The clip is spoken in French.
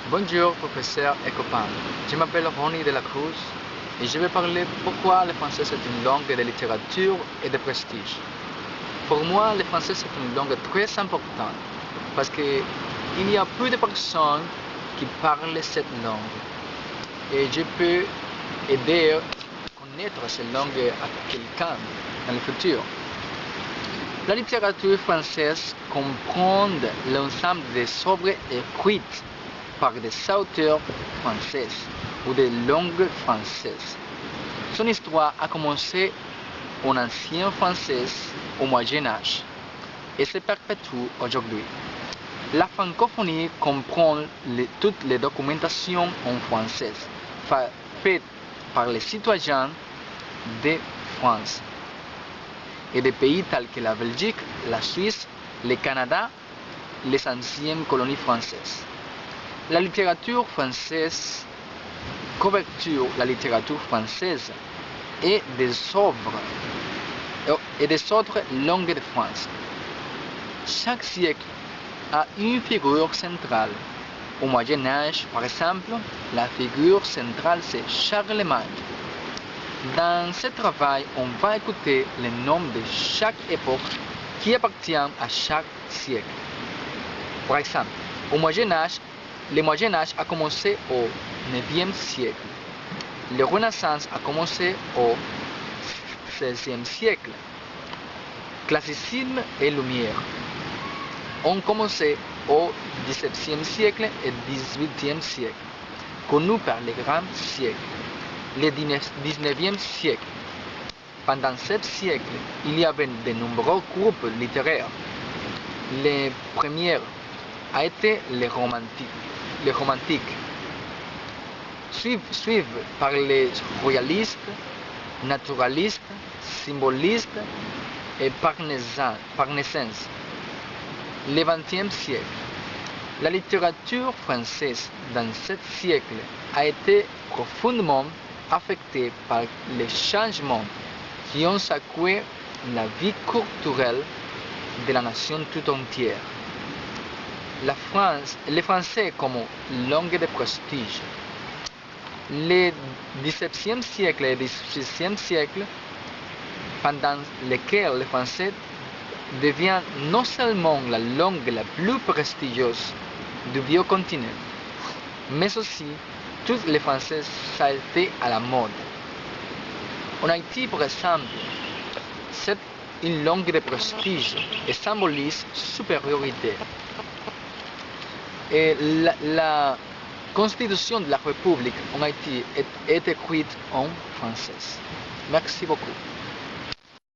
Bonjour professeur et copains, je m'appelle Ronnie de la Cruz et je vais parler pourquoi le français est une langue de littérature et de prestige. Pour moi, le français est une langue très importante parce qu'il y a peu de personnes qui parlent cette langue et je peux aider à connaître cette langue à quelqu'un dans le futur. La littérature française comprend l'ensemble des œuvres écrites par des auteurs français ou de langue française. Son histoire a commencé en ancien français au Moyen Âge et se perpétue aujourd'hui. La francophonie comprend toutes les documentations en français faites par les citoyens de France et des pays tels que la Belgique, la Suisse, le Canada, les anciennes colonies françaises. La littérature française couverture la littérature française et des œuvres et des autres langues de France. Chaque siècle a une figure centrale. Au Moyen Âge, par exemple, la figure centrale c'est Charlemagne. Dans ce travail, on va écouter les noms de chaque époque qui appartient à chaque siècle. Par exemple, au Moyen Âge, le Moyen Âge a commencé au IXe siècle. La Renaissance a commencé au XVIe siècle. Classicisme et Lumière ont commencé au XVIIe siècle et XVIIIe siècle, connus par les grands siècles. Le XIXe siècle. Pendant ce siècle, il y avait de nombreux groupes littéraires. Le premier a été les romantiques, suivis par les royalistes, naturalistes, symbolistes et parnassiens. Le XXe siècle. La littérature française dans ce siècle a été profondément affectée par les changements qui ont secoué la vie culturelle de la nation tout entière. Le français comme langue de prestige. Le XVIIe siècle et le XVIIe siècle, pendant lesquels le français devient non seulement la langue la plus prestigieuse du vieux continent, mais aussi tous les français ça a été à la mode. En Haïti, par exemple, c'est une langue de prestige et symbolise supériorité. Et la Constitution de la République en Haïti est écrite en français. Merci beaucoup.